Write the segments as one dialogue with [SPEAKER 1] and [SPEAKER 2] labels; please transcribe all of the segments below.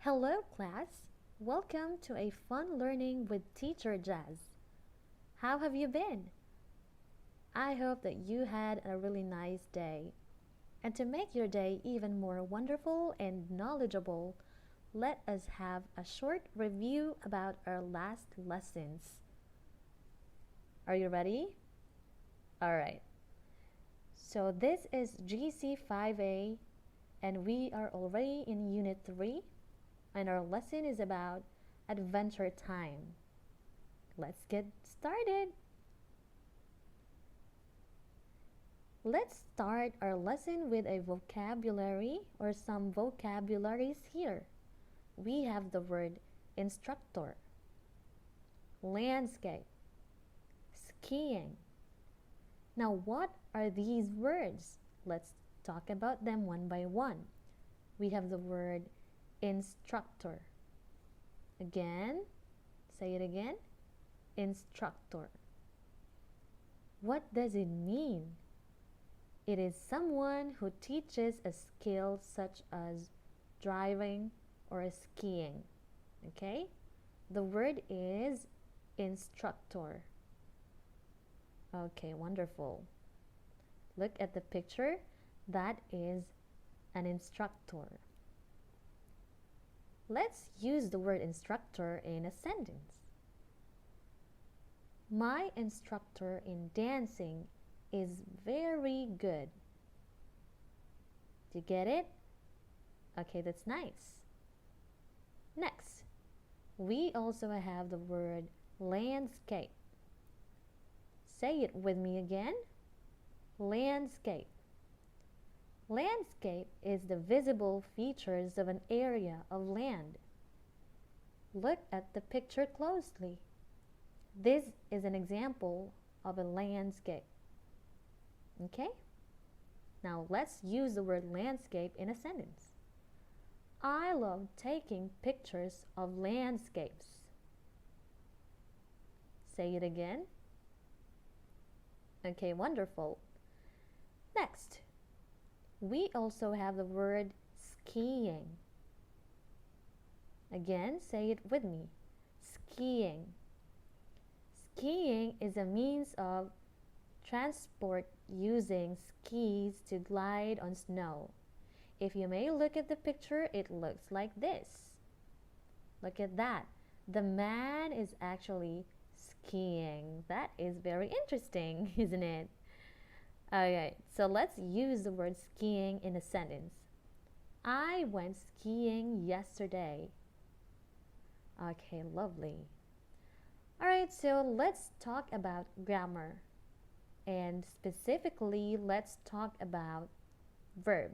[SPEAKER 1] Hello, class. Welcome to a fun learning with Teacher Jazz. How have you been? I hope that you had a really nice day. And to make your day even more wonderful and knowledgeable, let us have a short review about our last lessons. Are you ready? All right. So this is GC5A and we are already in Unit 3 and our lesson is about Adventure Time. Let's get started. Let's start our lesson with a vocabulary or some vocabularies here. We have the word instructor, landscape, skiing. Now, what are these words? Let's talk about them one by one. We have the word instructor. Again, say it again. Instructor. What does it mean? It is someone who teaches a skill such as driving or skiing. Okay? The word is instructor. Okay, wonderful. Look at the picture. That is an instructor. Let's use the word instructor in a sentence. My instructor in dancing is very good. Do you get it? Okay, that's nice. Next, we also have the word landscape. Say it with me again. Landscape. Landscape is the visible features of an area of land. Look at the picture closely. This is an example of a landscape. Okay? Now let's use the word landscape in a sentence. I love taking pictures of landscapes. Say it again. Okay, wonderful. Next, we also have the word skiing. Again, say it with me. Skiing. Skiing is a means of transport using skis to glide on snow. If you may look at the picture, it looks like this. Look at that. The man is actually skiing. That is very interesting, isn't it? Okay, so let's use the word skiing in a sentence. I went skiing yesterday. Okay, lovely. Alright, so let's talk about grammar. And specifically, let's talk about verb.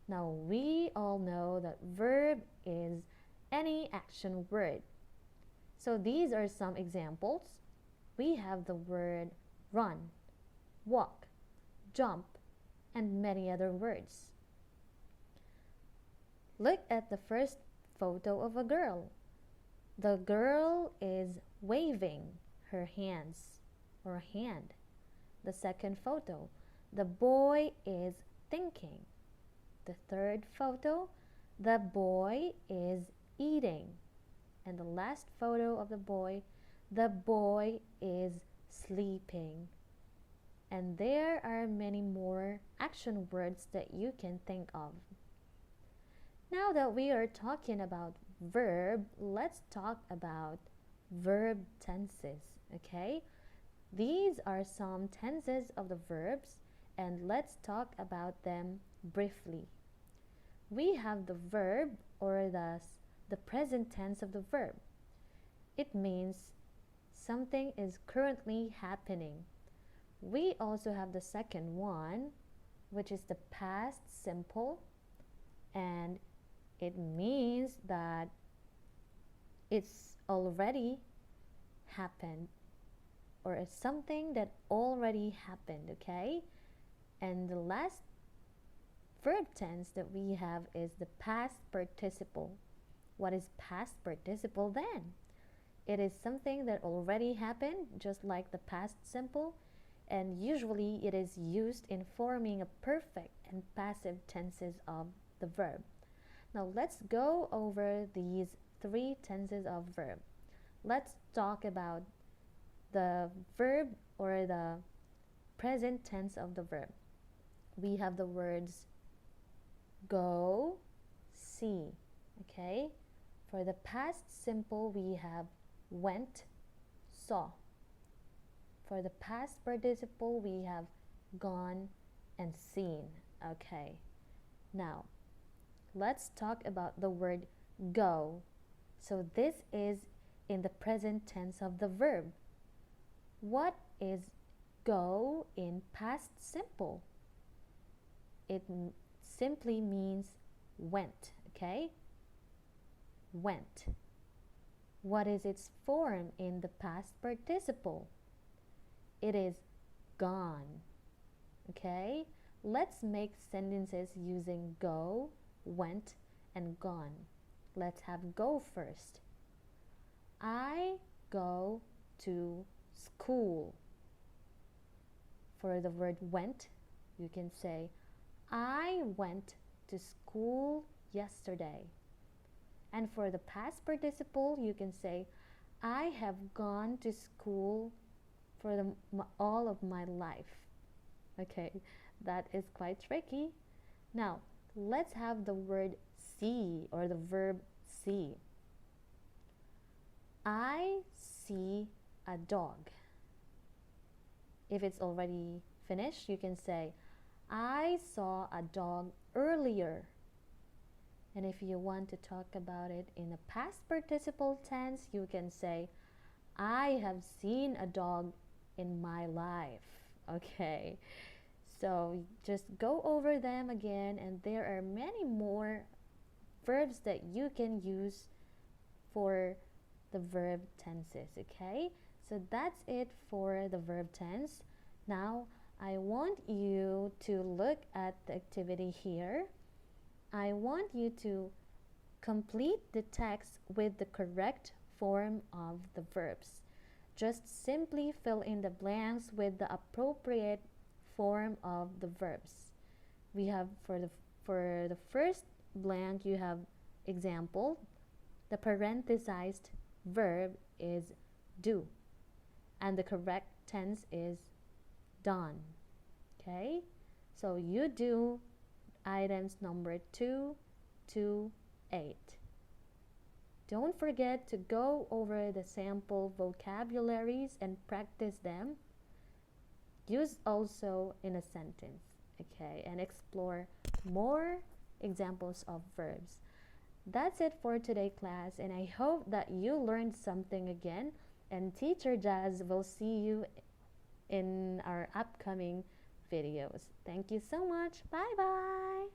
[SPEAKER 1] Now, we all know that verb is any action word. So these are some examples. We have the word run, walk, jump, and many other words. Look at the first photo of a girl. The girl is waving her hands or hand. The second photo, the boy is thinking. The third photo, the boy is eating. And the last photo of the boy is sleeping. And there are many more action words that you can think of. Now that we are talking about verb, let's talk about verb tenses, okay? These are some tenses of the verbs and let's talk about them briefly. We have the verb or the present tense of the verb. It means something is currently happening. We also have the second one, which is the past simple, and it means that it's already happened or it's something that already happened, okay? And the last verb tense that we have is the past participle. What is past participle then? It is something that already happened, just like the past simple, and usually it is used in forming a perfect and passive tenses of the verb. Now let's go over these three tenses of verb. Let's talk about the verb or the present tense of the verb. We have the words go, see. Okay? For the past simple, we have went, saw. For the past participle, we have gone and seen. Okay. Now, let's talk about the word go. So this is in the present tense of the verb. What is go in past simple? It simply means went, okay? Went. What is its form in the past participle? It is gone, okay? Let's make sentences using go, went, and gone. Let's have go first. I go to school. For the word went, you can say, I went to school yesterday. And for the past participle, you can say, I have gone to school for all of my life. Okay, that is quite tricky. Now, let's have the word see or the verb see. I see a dog. If it's already finished, you can say, I saw a dog earlier. And if you want to talk about it in a past participle tense, you can say, I have seen a dog in my life. Okay, so just go over them again, and there are many more verbs that you can use for the verb tenses. Okay, so that's it for the verb tense. Now I want you to look at the activity here. I want you to complete the text with the correct form of the verbs. Just simply fill in the blanks with the appropriate form of the verbs. We have for the first blank, you have example. The parenthesized verb is do, and the correct tense is done. Okay, so you do items number 2 to 8. Don't forget to go over the sample vocabularies and practice them. Use also in a sentence, okay, and explore more examples of verbs. That's it for today, class, and I hope that you learned something again, and Teacher Jazz will see you in our upcoming videos. Thank you so much. Bye bye.